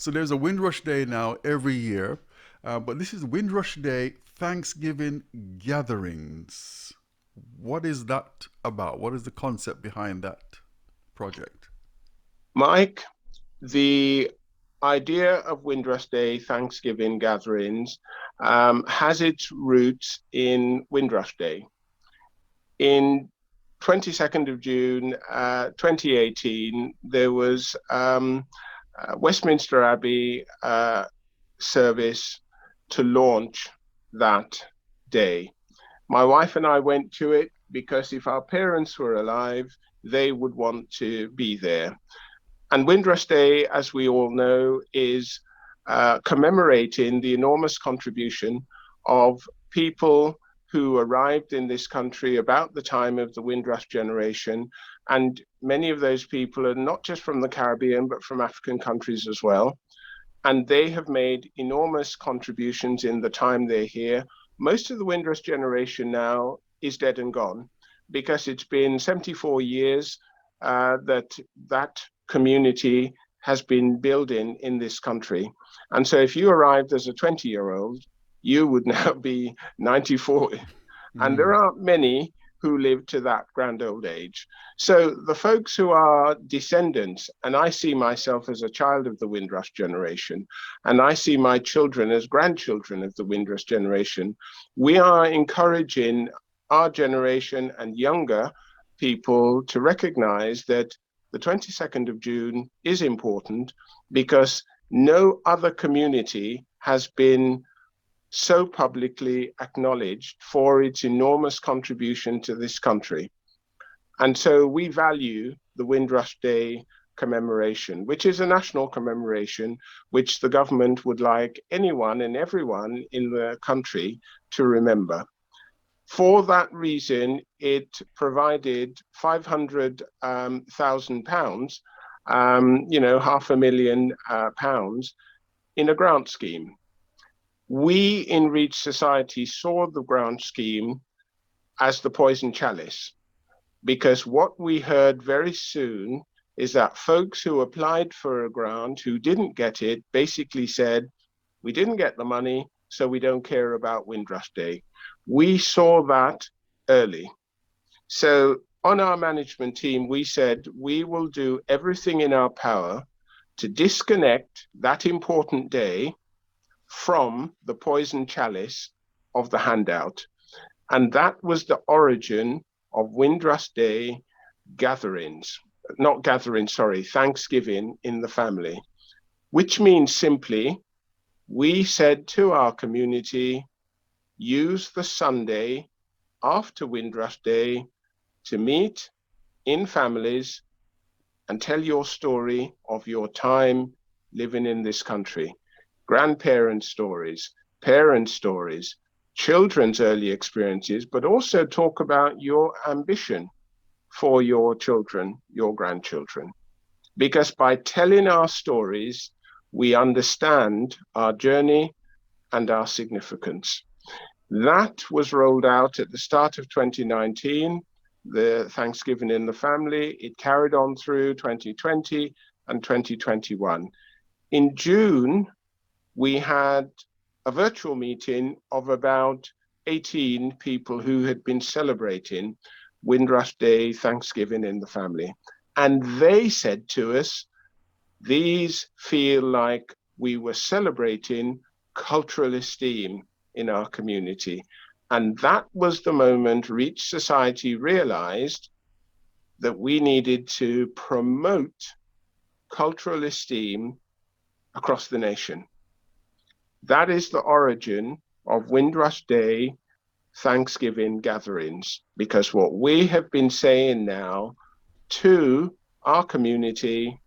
So there's a Windrush Day now every year, but this is Windrush Day Thanksgiving Gatherings. What is that about? What is the concept behind that project? Mike, the idea of Windrush Day Thanksgiving gatherings has its roots in Windrush Day. In 22nd of June 2018, there was Westminster Abbey service to launch that day. My wife and I went to it because if our parents were alive, they would want to be there. And Windrush Day, as we all know, is commemorating the enormous contribution of people who arrived in this country about the time of the Windrush generation. And many of those people are not just from the Caribbean, but from African countries as well. And they have made enormous contributions in the time they're here. Most of the Windrush generation now is dead and gone because it's been 74 years that community has been building in this country. And so if you arrived as a 20-year-old, you would now be 94. And Mm. there aren't many who live to that grand old age. So the folks who are descendants, and I see myself as a child of the Windrush generation, and I see my children as grandchildren of the Windrush generation, we are encouraging our generation and younger people to recognize that the 22nd of June is important because no other community has been so publicly acknowledged for its enormous contribution to this country. And so we value the Windrush Day commemoration, which is a national commemoration, which the government would like anyone and everyone in the country to remember. For that reason, it provided £500,000, £500,000 in a grant scheme. We in Reach Society saw the grant scheme as the poison chalice, because what we heard very soon is that folks who applied for a grant who didn't get it basically said, we didn't get the money, so we don't care about Windrush Day. We saw that early. So on our management team, we said we will do everything in our power to disconnect that important day from the poison chalice of the handout. And that was the origin of Windrush Day Thanksgiving in the family, which means simply, we said to our community, use the Sunday after Windrush Day to meet in families and tell your story of your time living in this country. Grandparent stories, parent stories, children's early experiences, but also talk about your ambition for your children, your grandchildren. Because by telling our stories, we understand our journey and our significance. That was rolled out at the start of 2019, the Thanksgiving in the Family. It carried on through 2020 and 2021. In June, we had a virtual meeting of about 18 people who had been celebrating Windrush Day Thanksgiving in the Family. And they said to us, these feel like we were celebrating cultural esteem in our community. And that was the moment Reach Society realized that we needed to promote cultural esteem across the nation. That is the origin of Windrush Day Thanksgiving gatherings, because what we have been saying now to our community,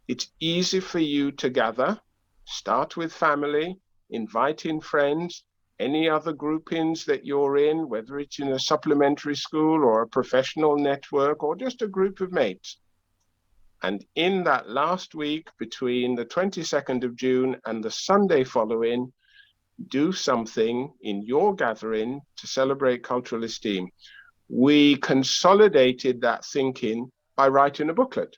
it's easy for you to gather, start with family, invite in friends, any other groupings that you're in, whether it's in a supplementary school or a professional network or just a group of mates. And in that last week between the 22nd of June and the Sunday following, do something in your gathering to celebrate cultural esteem. We consolidated that thinking by writing a booklet.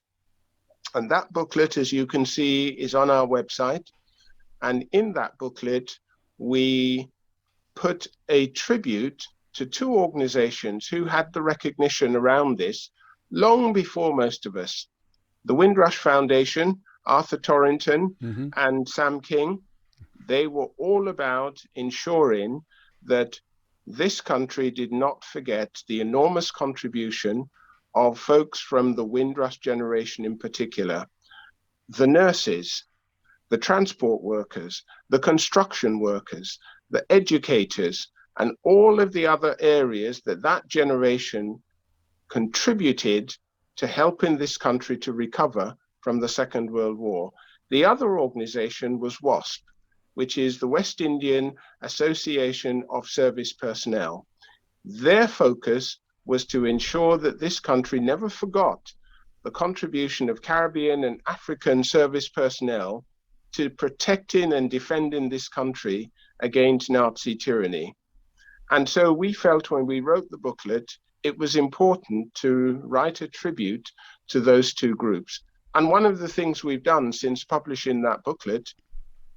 And that booklet, as you can see, is on our website. And in that booklet, we put a tribute to two organizations who had the recognition around this long before most of us. The Windrush Foundation, Arthur Torrington Mm-hmm. and Sam King, they were all about ensuring that this country did not forget the enormous contribution of folks from the Windrush generation in particular, the nurses, the transport workers, the construction workers, the educators, and all of the other areas that that generation contributed to helping this country to recover from the Second World War. The other organization was WASP, which is the West Indian Association of Service Personnel. Their focus was to ensure that this country never forgot the contribution of Caribbean and African service personnel to protecting and defending this country against Nazi tyranny. And so we felt when we wrote the booklet, it was important to write a tribute to those two groups. And one of the things we've done since publishing that booklet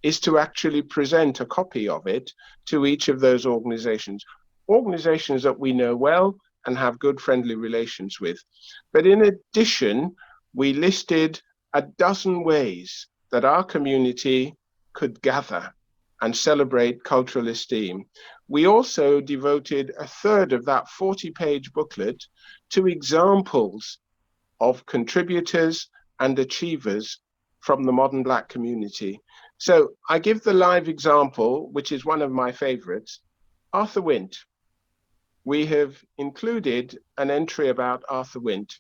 is to actually present a copy of it to each of those organizations that we know well and have good friendly relations with. But in addition, we listed a dozen ways that our community could gather and celebrate cultural esteem. We also devoted a third of that 40-page booklet to examples of contributors and achievers from the modern Black community. So I give the live example, which is one of my favorites, Arthur Wint. We have included an entry about Arthur Wint,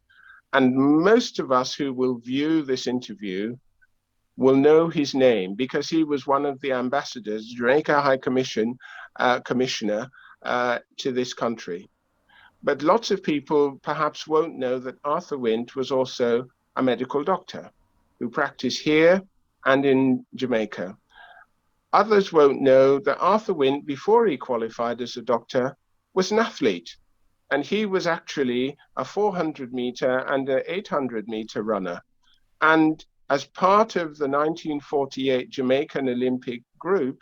and most of us who will view this interview will know his name because he was one of the ambassadors, Jamaica High Commission commissioner to this country. But lots of people perhaps won't know that Arthur Wint was also a medical doctor who practiced here and in Jamaica. Others won't know that Arthur Wint, before he qualified as a doctor, was an athlete. And he was actually a 400-meter and an 800-meter runner. And as part of the 1948 Jamaican Olympic group,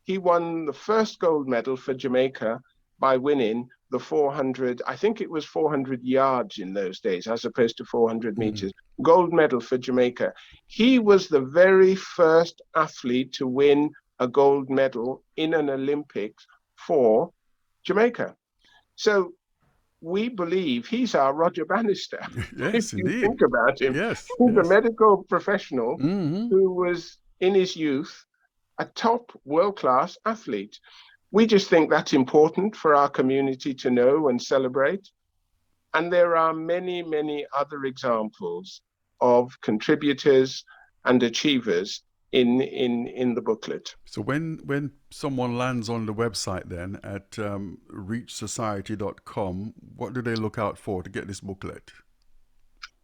he won the first gold medal for Jamaica by winning the 400, I think it was 400 yards in those days, as opposed to 400 meters, gold medal for Jamaica. He was the very first athlete to win a gold medal in an Olympics for Jamaica. So we believe he's our Roger Bannister. Yes, If you indeed. think about him, Yes, he's a yes. medical professional Mm-hmm. who was in his youth a top world-class athlete. We just think that's important for our community to know and celebrate. And there are many, many other examples of contributors and achievers in the booklet. So when someone lands on the website then at reachsociety.com, what do they look out for to get this booklet?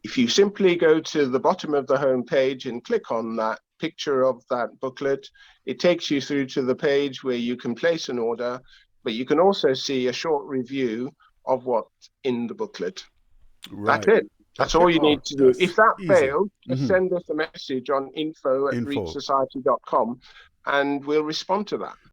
If you simply go to the bottom of the home page and click on that picture of that booklet, it takes you through to the page where you can place an order, but you can also see a short review of what's in the booklet. Right. That's it. That's Okay. all you Oh, need to do. that's If that easy. fails, just send us a message on info@reachsociety.com and we'll respond to that.